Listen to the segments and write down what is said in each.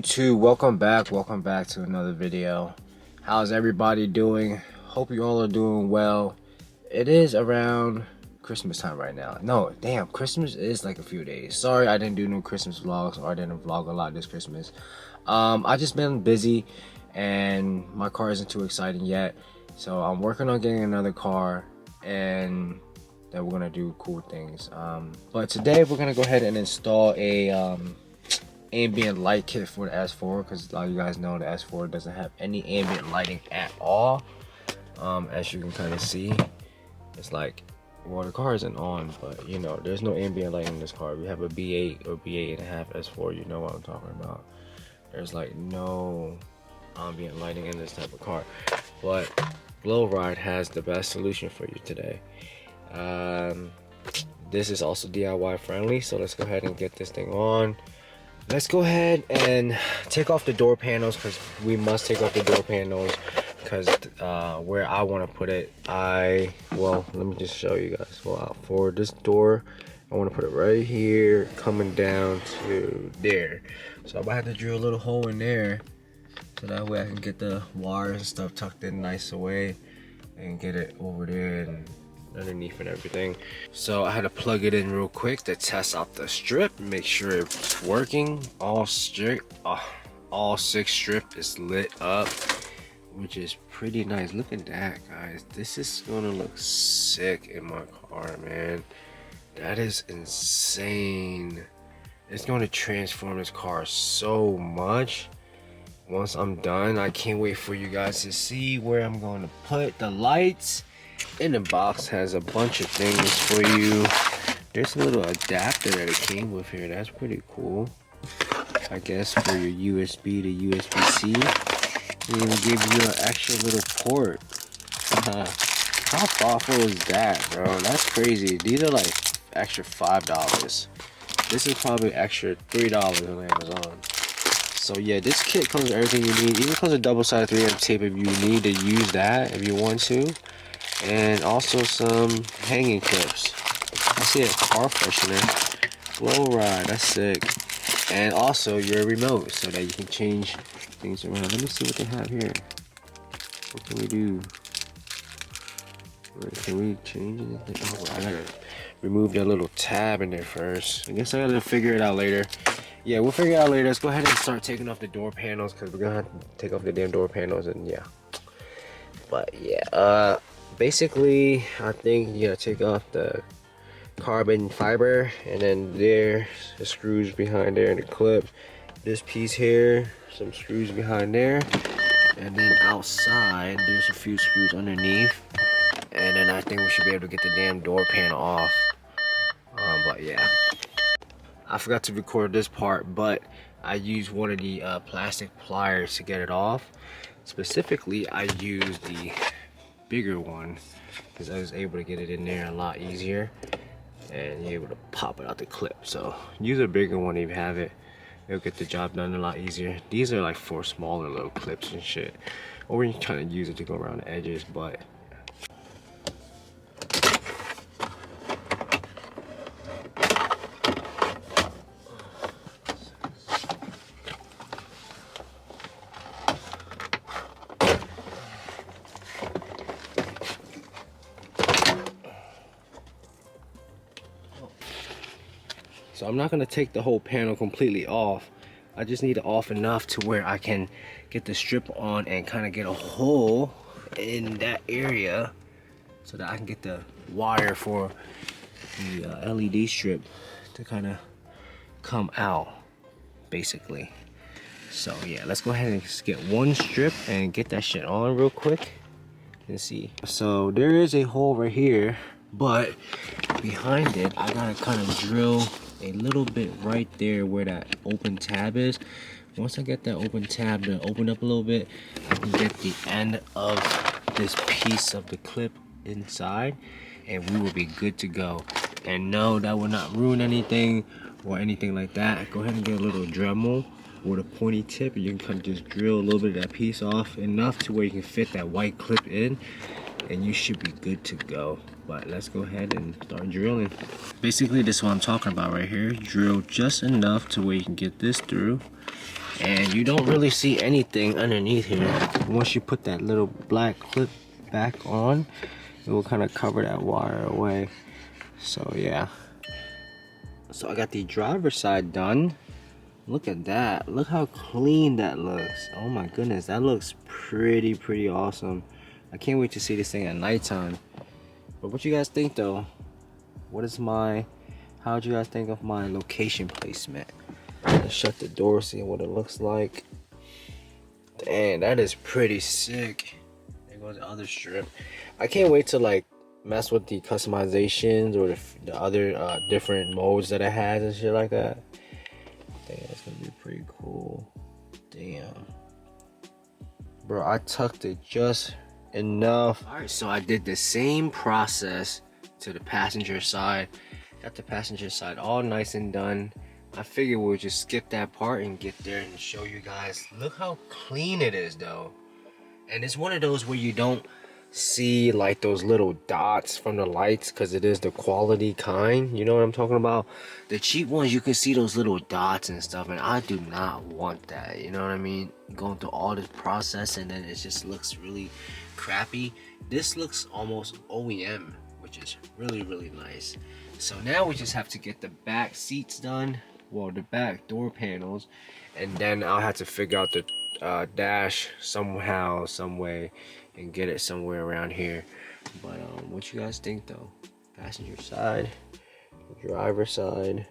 YouTube? Welcome back to another video. How's everybody doing? Hope you all are doing well. It is around Christmas time right now. No, damn, Christmas is like a few days. Sorry I didn't do no Christmas vlogs, or I didn't vlog a lot this Christmas. I just been busy and my car isn't too exciting yet, so I'm working on getting another car and then we're gonna do cool things. But today we're gonna go ahead and install a ambient light kit for the S4, because a lot of you guys know the S4 doesn't have any ambient lighting at all. As you can kind of see, it's like, well, the car isn't on, but you know, there's no ambient lighting in this car. We have a B8 or B8.5 S4, you know what I'm talking about. There's like no ambient lighting in this type of car, but Glowridee has the best solution for you today. This is also DIY friendly, so let's go ahead and get this thing on. Let's go ahead and take off the door panels, because we must take off the door panels, because where I want to put it, well, let me just show you guys. Well, for this door, I want to put it right here, coming down to there. So I'm about to drill a little hole in there, so that way I can get the wires and stuff tucked in nice away and get it over there and underneath and everything. So I had to plug it in real quick to test out the strip, make sure it's working. All 6 strip is lit up, which is pretty nice. Look at that, guys. This is gonna look sick in my car, man. That is insane. It's going to transform this car so much once I'm done. I can't wait for you guys to see where I'm going to put the lights. In the box has a bunch of things for you. There's a little adapter that it came with here. That's pretty cool, I guess, for your USB to USB-C. They even give you an extra little port. How thoughtful is that, bro? That's crazy. These are like extra $5. This is probably extra $3 on Amazon. So yeah, this kit comes with everything you need. Even comes with double-sided 3M tape if you need to use that, if you want to. And also some hanging clips. I see a car freshener. Glowridee, that's sick. And also your remote, so that you can change things around. Let me see what they have here. What can we do? Can we change anything? Oh, I gotta remove that little tab in there first. I guess I gotta figure it out later. Yeah, we'll figure it out later. Let's go ahead and start taking off the door panels, because we're gonna have to take off the damn door panels, and yeah. But yeah, basically, I think you gotta take off the carbon fiber, and then there's the screws behind there and the clip. This piece here, some screws behind there, and then outside there's a few screws underneath. And then I think we should be able to get the damn door panel off. But yeah, I forgot to record this part, but I used one of the plastic pliers to get it off. Specifically, I used the bigger one because I was able to get it in there a lot easier, and you're able to pop it out the clip. So use a bigger one if you have it. It'll get the job done a lot easier. These are like for smaller little clips and shit, or when you're trying to use it to go around the edges. But so I'm not going to take the whole panel completely off. I just need it off enough to where I can get the strip on and kind of get a hole in that area, so that I can get the wire for the LED strip to kind of come out, basically. So yeah, let's go ahead and just get one strip and get that shit on real quick and see. So there is a hole right here, but behind it I gotta kind of drill a little bit right there where that open tab is. Once I get that open tab to open up a little bit, I can get the end of this piece of the clip inside, and we will be good to go. And no, that will not ruin anything or anything like that. Go ahead and get a little Dremel with a pointy tip, and you can kind of just drill a little bit of that piece off enough to where you can fit that white clip in, and you should be good to go. But let's go ahead and start drilling. Basically, this is what I'm talking about right here. Drill just enough to where you can get this through, and you don't really see anything underneath here. Once you put that little black clip back on, it will kind of cover that wire away. So yeah, so I got the driver's side done. Look at that, look how clean that looks. Oh my goodness, that looks pretty awesome. I can't wait to see this thing at nighttime. But what you guys think though? How'd you guys think of my location placement? Let's shut the door, see what it looks like. Dang, that is pretty sick. There goes the other strip. I can't wait to like mess with the customizations or the other different modes that it has and shit like that. Dang, that's gonna be pretty cool. Damn. Bro, I tucked it just enough. Alright, so I did the same process to the passenger side. Got the passenger side all nice and done. I figured we'll just skip that part and get there and show you guys. Look how clean it is though. And it's one of those where you don't see like those little dots from the lights, because it is the quality kind, you know what I'm talking about. The cheap ones, you can see those little dots and stuff, and I do not want that, you know what I mean, going through all this process and then it just looks really crappy. This looks almost OEM, which is really nice. So now we just have to get the back seats done, well, the back door panels, and then I'll have to figure out the dash somehow, some way, and get it somewhere around here. But what you guys think though? Passenger side, driver side,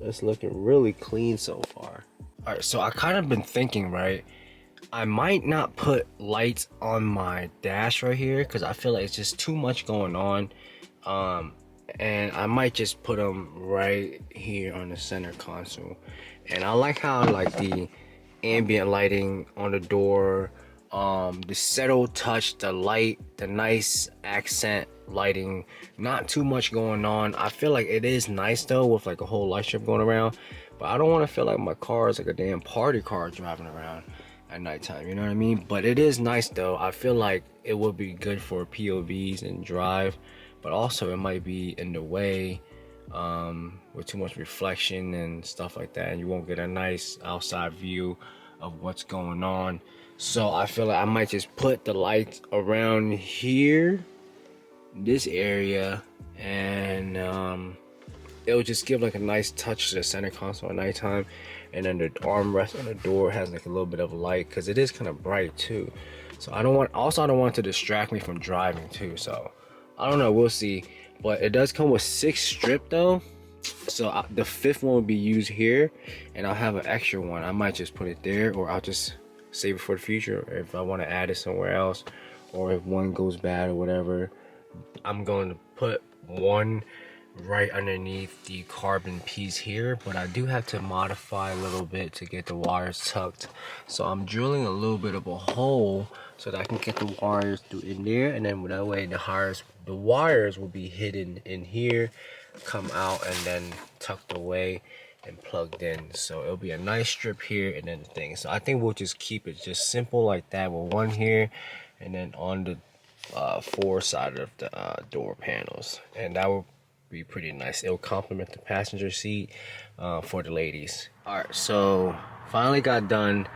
it's looking really clean so far. All right, so I kind of been thinking, right, I might not put lights on my dash right here because I feel like it's just too much going on, and I might just put them right here on the center console. And I like how like the ambient lighting on the door, the settle touch, the light, the nice accent lighting, not too much going on. I feel like it is nice though with like a whole light strip going around, but I don't want to feel like my car is like a damn party car driving around at nighttime, you know what I mean? But it is nice though. I feel like it would be good for POVs and drive, but also it might be in the way with too much reflection and stuff like that, and you won't get a nice outside view of what's going on. So I feel like I might just put the lights around here, this area, and it'll just give like a nice touch to the center console at nighttime. And then the armrest on the door has like a little bit of light because it is kind of bright too. So I don't want it to distract me from driving too. So I don't know, we'll see. But it does come with 6 strip though, so the 5th one will be used here, and I'll have an extra one. I might just put it there, or I'll just save it for the future if I want to add it somewhere else, or if one goes bad or whatever. I'm going to put one right underneath the carbon piece here, but I do have to modify a little bit to get the wires tucked. So I'm drilling a little bit of a hole so that I can get the wires through in there, and then that way the wires will be hidden in here, come out, and then tucked away and plugged in. So it'll be a nice strip here and then the thing. So I think we'll just keep it just simple like that, with one here and then on the 4 side of the door panels, and that will be pretty nice. It'll complement the passenger seat for the ladies. All right, so finally got done.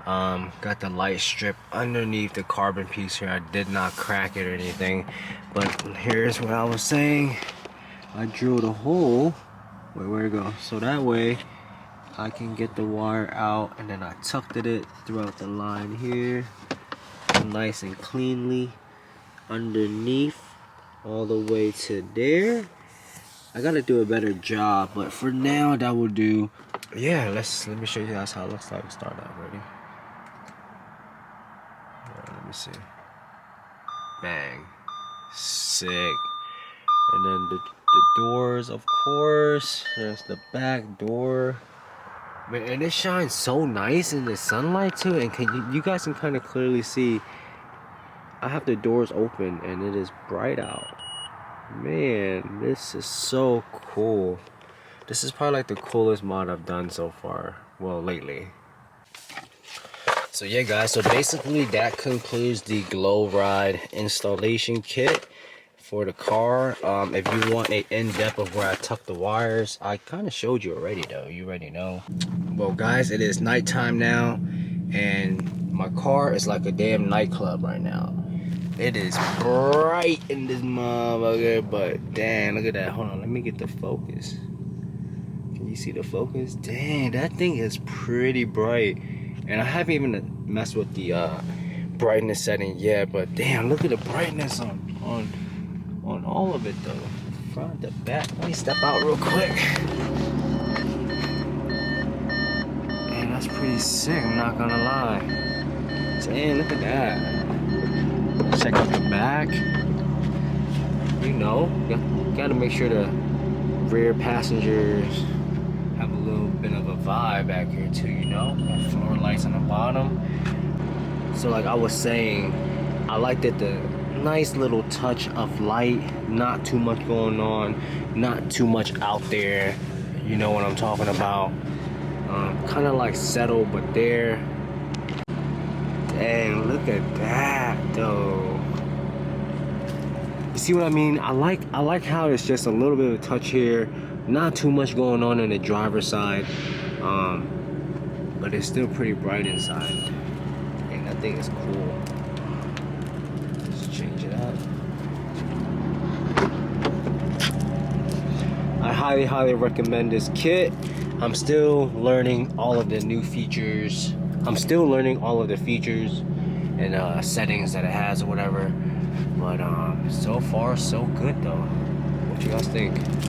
Got the light strip underneath the carbon piece here. I did not crack it or anything, but here's what I was saying. I drilled a hole. Wait, where'd it go? So that way I can get the wire out, and then I tucked it throughout the line here, nice and cleanly underneath all the way to there. I gotta do a better job, but for now that will do. Yeah, let me show you guys how it looks like. Start out. Ready? Let me see. Bang. Sick. And then the doors, of course. There's the back door. Man, and it shines so nice in the sunlight too. And you guys can kind of clearly see I have the doors open and it is bright out. Man, this is so cool. This is probably like the coolest mod I've done so far. Well, lately. So yeah guys, so basically that concludes the Glowridee installation kit for the car. If you want a in-depth of where I tuck the wires, I kind of showed you already though. You already know. Well guys, it is nighttime now, and my car is like a damn nightclub right now. It is bright in this motherfucker, but damn, look at that. Hold on, let me get the focus. Can you see the focus? Dang, that thing is pretty bright. And I haven't even messed with the brightness setting yet, but damn, look at the brightness on all of it though. Front to back. Let me step out real quick. Man, that's pretty sick, I'm not gonna lie. Damn, look at that. Check out the back. You know, you gotta make sure the rear passengers have a little bit of a vibe back here too, you know? Got floor lights on the bottom. So like I was saying, I like that the nice little touch of light, not too much going on, not too much out there. You know what I'm talking about. Kind of like settled, but there. Dang, look at that though. You see what I mean? I like how it's just a little bit of a touch here, not too much going on the driver's side, but it's still pretty bright inside. And that thing is cool. Let's change it up. I highly recommend this kit. I'm still learning all of the new features. I'm still learning all of the features and settings that it has or whatever. But so far so good though. What you guys think?